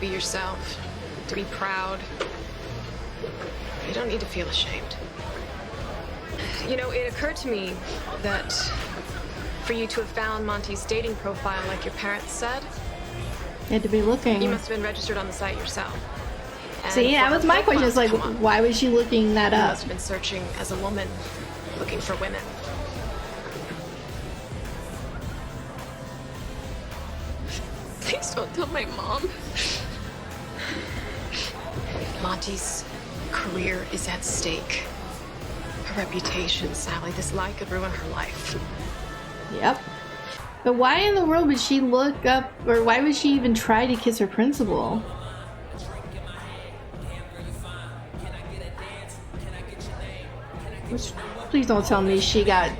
be yourself, to be proud. You don't need to feel ashamed. You know, it occurred to me that for you to have found Monty's dating profile like your parents said, You had to be looking. you must have been registered on the site yourself. And See, that for was her my question. profile It's to like, come up, why was she looking that you up? must have been searching as a woman, looking for women. Please don't tell my mom. Monty's career is at stake. Her reputation, Sally. This lie could ruin her life. Yep. But why in the world would she look up, or why would she even try to kiss her principal? Please don't tell me she got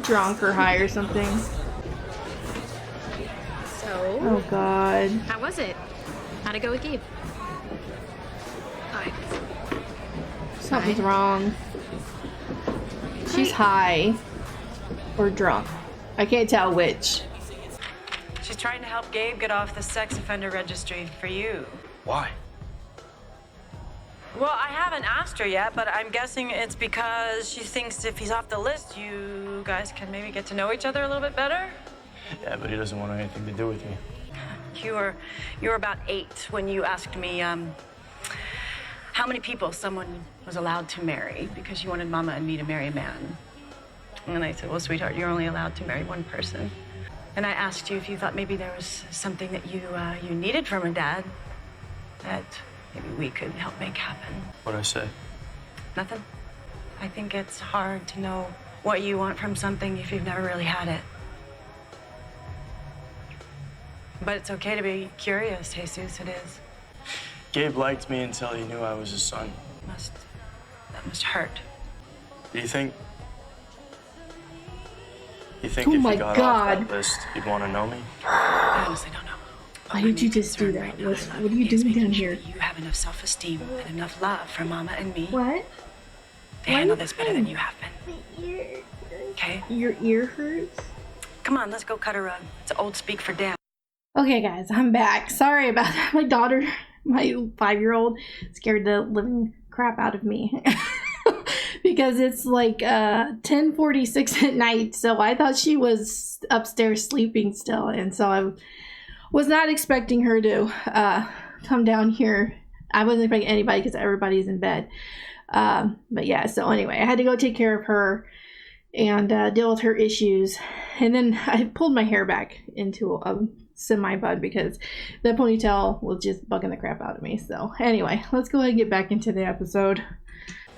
drunk or high or something. So, Oh God. how was it? How'd it go with Gabe? Fine. Something's wrong. She's high. Or drunk. I can't tell which. She's trying to help Gabe get off the sex offender registry for you. Why? Well, I haven't asked her yet, but I'm guessing it's because she thinks if he's off the list, you guys can maybe get to know each other a little bit better. Yeah, but he doesn't want anything to do with me. You were about 8 when you asked me how many people someone was allowed to marry because you wanted Mama and me to marry a man. And I said, well, sweetheart, you're only allowed to marry one person. And I asked you if you thought maybe there was something that you needed from a dad that maybe we could help make happen. What'd I say? Nothing. I think it's hard to know what you want from something if you've never really had it. But it's okay to be curious, Jesus, it is. Gabe liked me until he knew I was his son. That must hurt. Do you think Oh if my he got God. off that list, he'd want to know me? I honestly don't know. Why did you just do that? What are you doing down here? You have enough self-esteem and enough love for Mama and me What? to handle this better than you have been. Okay? Your ear hurts? Come on, let's go cut a rug. It's old speak for Dad. Okay, guys, I'm back. Sorry about that. My daughter, my 5-year-old, scared the living crap out of me. Because it's like 10:46 at night, so I thought she was upstairs sleeping still, and so I was not expecting her to come down here. I wasn't expecting anybody because everybody's in bed. But yeah, so anyway, I had to go take care of her and deal with her issues, and then I pulled my hair back into a semi-bun because the ponytail was just bugging the crap out of me. So anyway, let's go ahead and get back into the episode.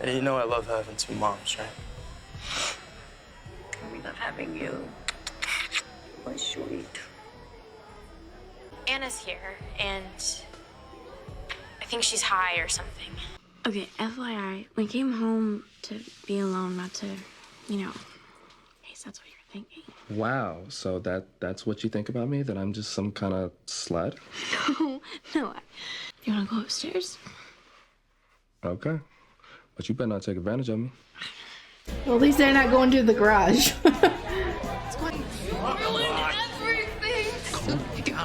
And you know I love having 2 moms, right? We love having you. My sweet. Anna's here, and I think she's high or something. Okay, FYI, we came home to be alone, not to, you know, in case that's what you're thinking. Wow, so that's what you think about me? That I'm just some kind of slut? No. You wanna go upstairs? Okay. But you better not take advantage of me. Well, at least they're not going to the garage.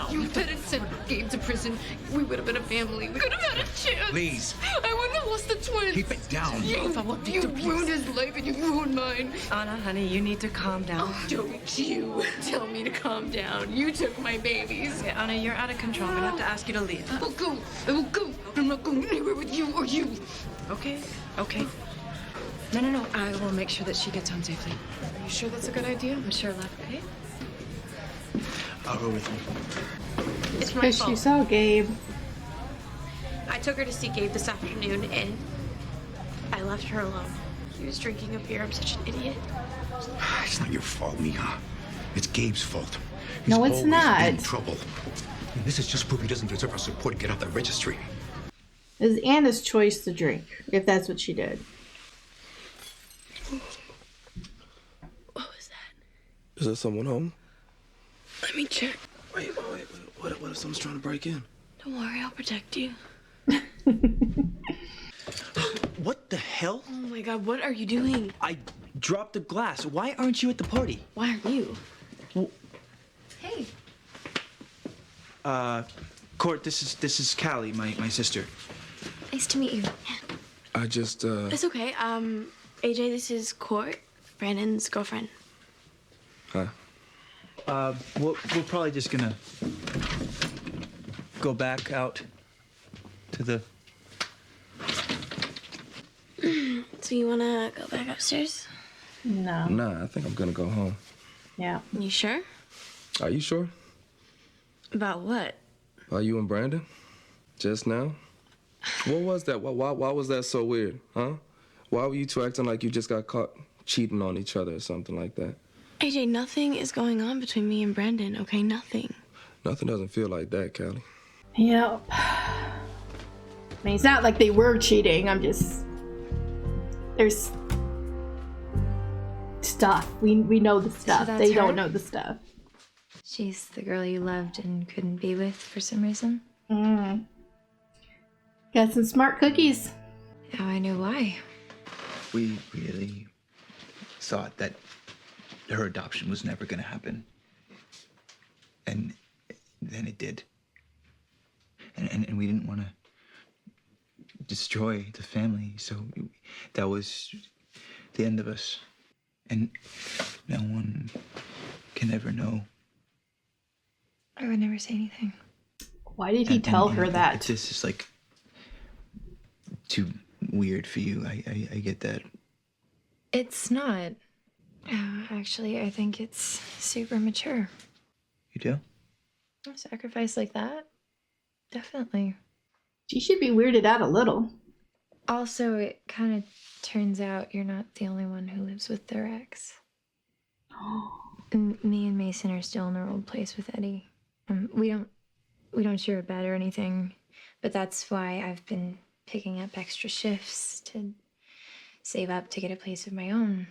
You hadn't sent Gabe to prison, we would have been a family. We could have had a chance. Please. I wouldn't have lost the twins. Keep it down. You ruined his life and you ruined mine. Anna, honey, you need to calm down. Oh, don't you tell me to calm down. You took my babies. Okay, Anna, you're out of control. I'm gonna have to ask you to leave. I will go. I will go. I'm not going anywhere with you or you. Okay. No. I will make sure that she gets home safely. Are you sure that's a good idea? I'm sure, love. Okay? I'll go with you. It's my Because she fault. saw Gabe. I took her to see Gabe this afternoon, and I left her alone. He was drinking a beer. I'm such an idiot. It's not your fault, Mija. It's Gabe's fault. He's No, it's always not. in trouble. And this is just proof he doesn't deserve our support to get off that registry. It was Anna's choice to drink, if that's what she did. What was that? Is there someone home? Let me check. Wait. What if someone's trying to break in? Don't worry, I'll protect you. What the hell? Oh my god, what are you doing? I dropped the glass. Why aren't you at the party? Why aren't you? Well, Hey. Court, this is Callie, my sister. Nice to meet you. I just, It's okay. AJ, this is Court, Brandon's girlfriend. Hi. We're probably just gonna go back out to the... So you wanna go back upstairs? No. Nah, I think I'm gonna go home. Yeah. You sure? Are you sure? About what? Are you and Brandon? Just now? What was that? Why was that so weird, huh? Why were you two acting like you just got caught cheating on each other or something like that? AJ, nothing is going on between me and Brandon, okay? Nothing. Nothing doesn't feel like that, Callie. Yep. I mean, it's not like they were cheating. I'm just... There's... stuff. We know the stuff. that's They her? don't know the stuff. She's the girl you loved and couldn't be with for some reason? Mm. Got some smart cookies. Now I know why. We really thought that her adoption was never going to happen. And then it did. And we didn't want to destroy the family, so that was the end of us. And no one can ever know. I would never say anything. Why did he tell her that? If this is like too weird for you, I get that. It's not. Actually, I think it's super mature. You do? A sacrifice like that? Definitely. She should be weirded out a little. Also, it kind of turns out you're not the only one who lives with their ex. Me and Mason are still in our old place with Eddie. We don't share a bed or anything, but that's why I've been picking up extra shifts to save up to get a place of my own.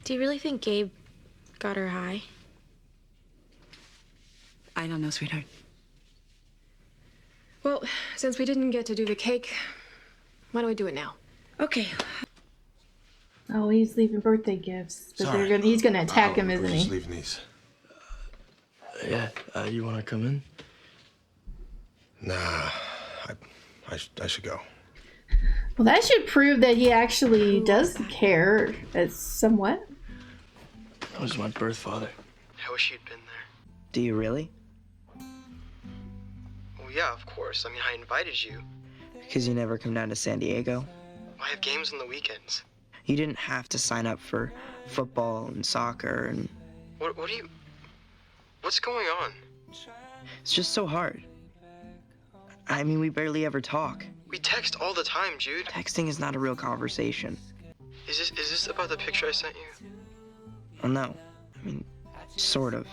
Do you really think Gabe got her high? I don't know, sweetheart. Well, since we didn't get to do the cake, why don't we do it now? Okay. Oh, he's leaving birthday gifts. But Sorry. he's gonna attack him, isn't We're just he? leaving these. Yeah, you want to come in? Nah, I should go. Well, that should prove that he actually does care, somewhat. That was my birth father. I wish you'd been there. Do you really? Well, yeah, of course. I mean, I invited you. Because you never come down to San Diego? I have games on the weekends. You didn't have to sign up for football and soccer and... What's going on? It's just so hard. I mean, we barely ever talk. We text all the time, Jude. Texting is not a real conversation. Is this about the picture I sent you? Well, no. I mean, sort of.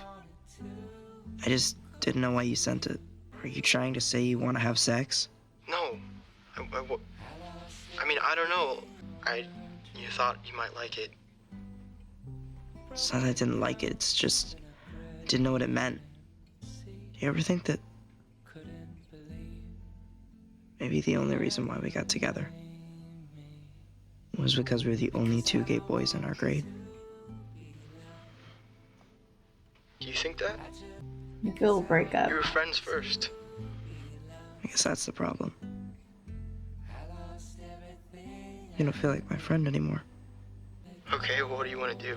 I just didn't know why you sent it. Are you trying to say you want to have sex? No. I mean, I don't know. You thought you might like it. It's not that I didn't like it, it's just... I didn't know what it meant. Do you ever think that... maybe the only reason why we got together was because we were the only two gay boys in our grade? Do you think that? You feel break up. You were friends first. I guess that's the problem. You don't feel like my friend anymore. Okay, well, what do you want to do?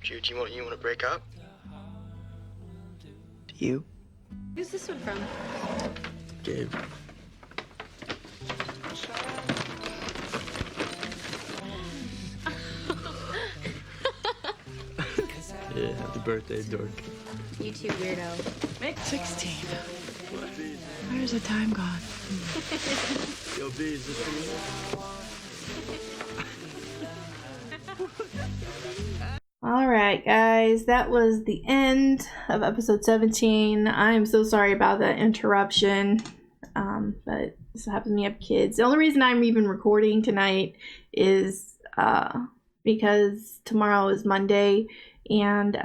Jude, you want to break up? Do you? Who's this one from? Gabe. Yeah, happy birthday, dork. You too, weirdo. Make 16. Where's the time gone? Yo, B, is this for you? All right, guys, that was the end of episode 17. I'm so sorry about that interruption, but this happens when you have kids. The only reason I'm even recording tonight is because tomorrow is Monday, and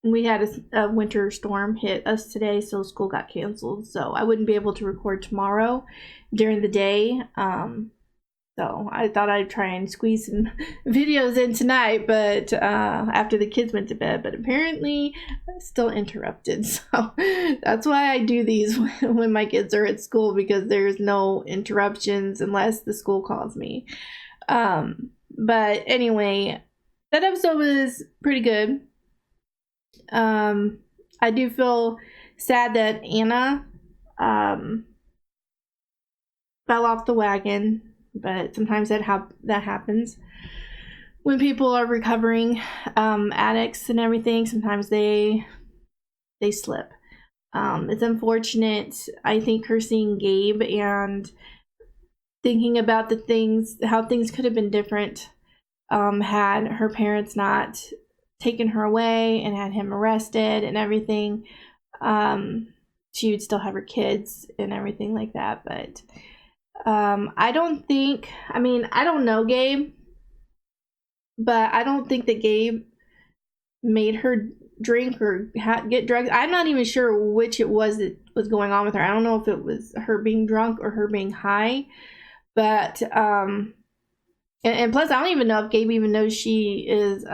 we had a winter storm hit us today, so school got canceled. So I wouldn't be able to record tomorrow during the day. So I thought I'd try and squeeze some videos in tonight, but after the kids went to bed, but apparently I'm still interrupted. So that's why I do these when my kids are at school, because there's no interruptions unless the school calls me. But anyway, that episode was pretty good. I do feel sad that Anna fell off the wagon, but sometimes that happens when people are recovering addicts and everything. Sometimes they slip. It's unfortunate. I think her seeing Gabe and thinking about how things could have been different had her parents not taken her away and had him arrested and everything. She would still have her kids and everything like that, but I don't know Gabe, but I don't think that Gabe made her drink or get drugs. I'm not even sure which it was that was going on with her. I don't know if it was her being drunk or her being high, but and plus I don't even know if Gabe even knows she is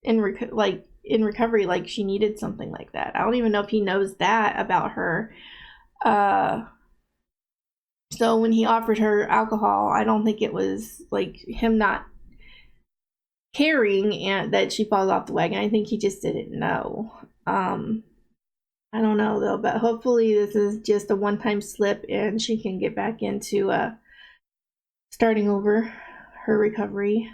in recovery, like she needed something like that. I don't even know if he knows that about her. So when he offered her alcohol, I don't think it was like him not caring and that she falls off the wagon. I think he just didn't know. I don't know though, but hopefully this is just a one-time slip and she can get back into starting over her recovery.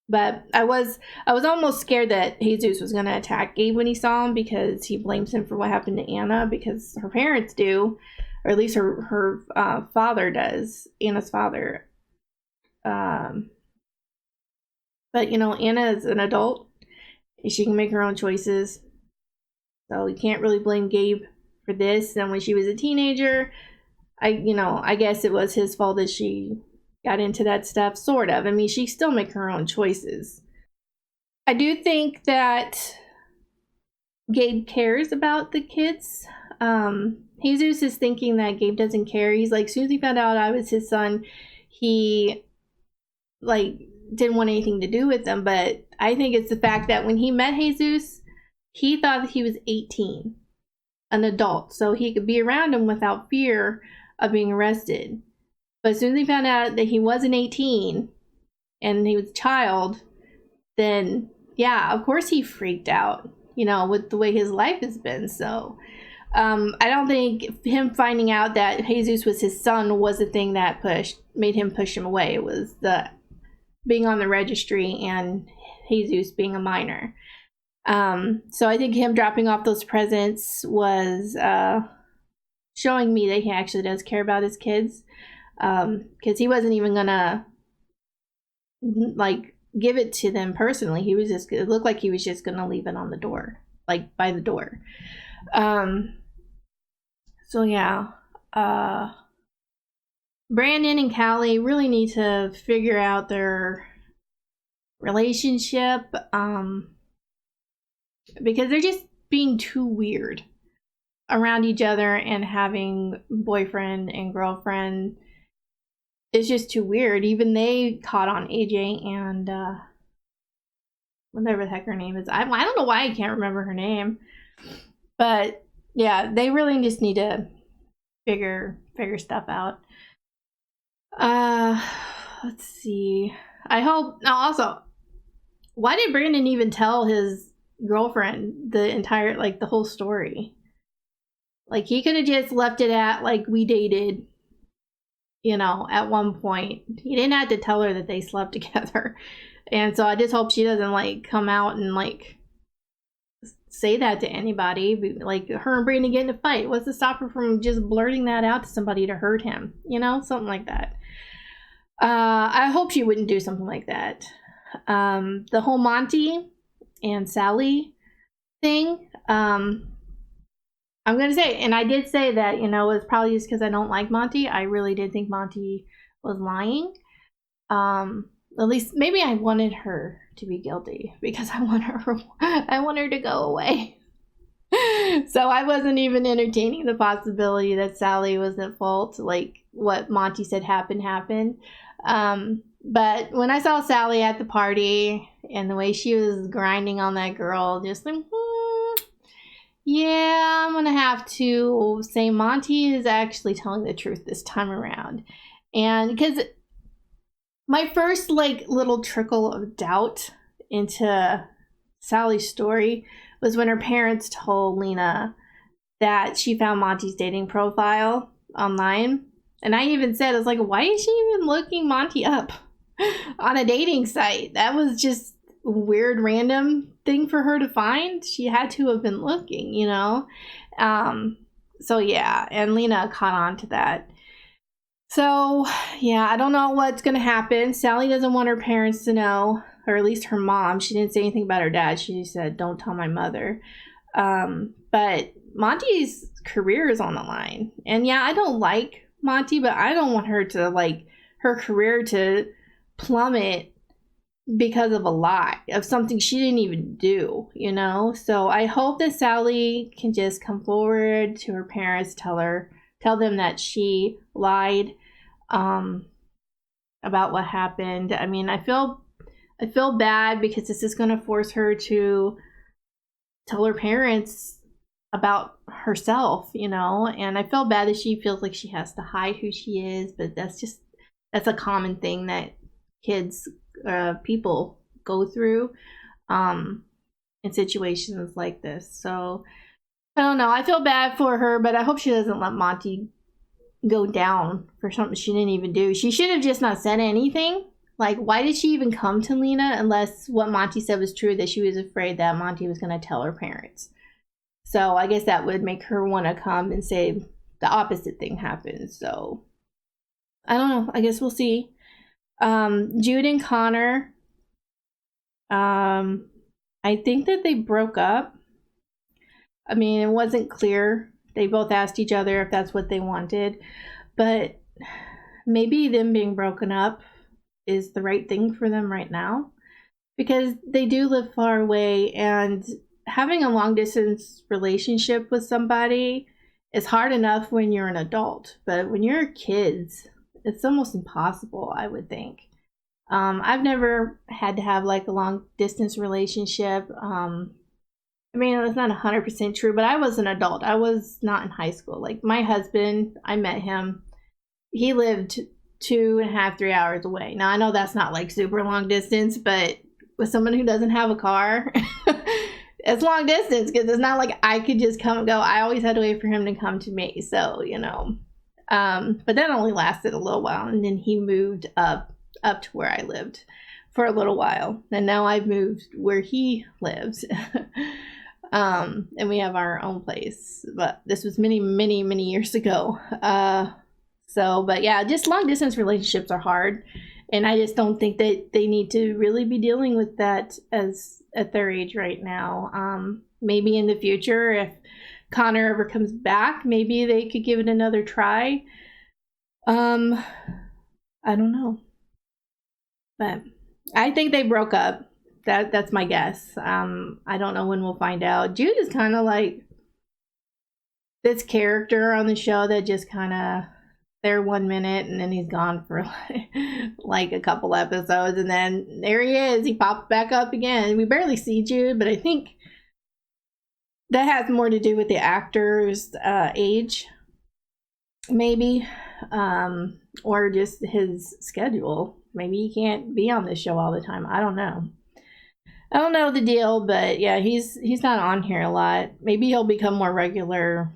But I was almost scared that Jesus was going to attack Gabe when he saw him, because he blames him for what happened to Anna, because her parents do, or at least her father does, Anna's father. But Anna is an adult. She can make her own choices. So you can't really blame Gabe for this. And when she was a teenager, I guess it was his fault that she got into that stuff, sort of. I mean, she still make her own choices. I do think that Gabe cares about the kids. Jesus is thinking that Gabe doesn't care. He's like, as soon as he found out I was his son, he didn't want anything to do with them. But I think it's the fact that when he met Jesus, he thought that he was 18, an adult, so he could be around him without fear of being arrested. But as soon as he found out that he wasn't 18 and he was a child, then yeah, of course he freaked out, with the way his life has been. So I don't think him finding out that Jesus was his son was the thing that made him push him away. It was the being on the registry and Jesus being a minor. So I think him dropping off those presents was showing me that he actually does care about his kids. Because he wasn't even gonna give it to them personally. It looked like he was just gonna leave it on the door, by the door. So yeah, Brandon and Callie really need to figure out their relationship, because they're just being too weird around each other and having boyfriend and girlfriend. It's just too weird. Even they caught on AJ and whatever the heck her name is. I don't know why I can't remember her name. But yeah, they really just need to figure stuff out. Let's see. I hope. Also, why did Brandon even tell his girlfriend the entire, the whole story? He could have just left it at we dated. At one point. He didn't have to tell her that they slept together. And so I just hope she doesn't come out and say that to anybody. Her and Brandon get in a fight. What's to stop her from just blurting that out to somebody to hurt him? Something like that. I hope she wouldn't do something like that. The whole Monty and Sally thing, I'm going to say, and I did say that, it's probably just because I don't like Monty. I really did think Monty was lying. At least, maybe I wanted her to be guilty because I want her to go away. So I wasn't even entertaining the possibility that Sally was at fault. what Monty said happened. But when I saw Sally at the party and the way she was grinding on that girl, just like, yeah, I'm going to have to say Monty is actually telling the truth this time around. And because my first like little trickle of doubt into Sally's story was when her parents told Lena that she found Monty's dating profile online. And I even said, I was like, why is she even looking Monty up on a dating site? That was just a weird, random thing for her to find. She had to have been looking, you know? So yeah, and Lena caught on to that. So yeah, I don't know what's going to happen. Sally doesn't want her parents to know, or at least her mom. She didn't say anything about her dad. She said, don't tell my mother. But Monty's career is on the line. And yeah, I don't like Monty, but I don't want her to, like, her career to plummet because of a lie, of something she didn't even do, you know? So I hope that Sally can just come forward to her parents, tell them that she lied about what happened. I mean, I feel bad because this is going to force her to tell her parents about herself, you know? And I feel bad that she feels like she has to hide who she is, but that's a common thing that kids, people go through in situations like this. So I don't know. I feel bad for her, but I hope she doesn't let Monty go down for something she didn't even do. She should have just not said anything. Like, why did she even come to Lena unless what Monty said was true, that she was afraid that Monty was going to tell her parents? So I guess that would make her want to come and say the opposite thing happened. So I don't know. I guess we'll see. Jude and Connor, I think that they broke up. I mean, it wasn't clear. They both asked each other if that's what they wanted, but maybe them being broken up is the right thing for them right now, because they do live far away, and having a long distance relationship with somebody is hard enough when you're an adult, but when you're kids, it's almost impossible, I would think. I've never had to have like a long distance relationship. I mean, it's not 100% true, but I was an adult. I was not in high school. Like, my husband, I met him. He lived 2.5, 3 hours away. Now, I know that's not like super long distance, but with someone who doesn't have a car, it's long distance, because it's not like I could just come and go. I always had to wait for him to come to me. So, you know, but that only lasted a little while. And then he moved up to where I lived for a little while. And now I've moved where he lives. And we have our own place, but this was many, many, many years ago. But yeah, just long distance relationships are hard, and I just don't think that they need to really be dealing with that at their age right now. Maybe in the future, if Connor ever comes back, maybe they could give it another try. I don't know, but I think they broke up. That's my guess. I don't know when we'll find out. Jude is kind of like this character on the show that just kind of there 1 minute and then he's gone for like a couple episodes, and then there he is. He pops back up again. We barely see Jude, but I think that has more to do with the actor's age, maybe, or just his schedule. Maybe he can't be on this show all the time. I don't know. I don't know the deal, but yeah, he's not on here a lot. Maybe he'll become more regular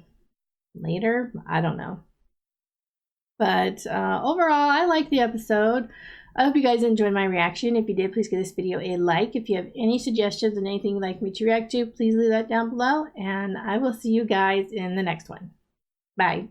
later. I don't know. But overall, I like the episode. I hope you guys enjoyed my reaction. If you did, please give this video a like. If you have any suggestions and anything you'd like me to react to, please leave that down below. And I will see you guys in the next one. Bye.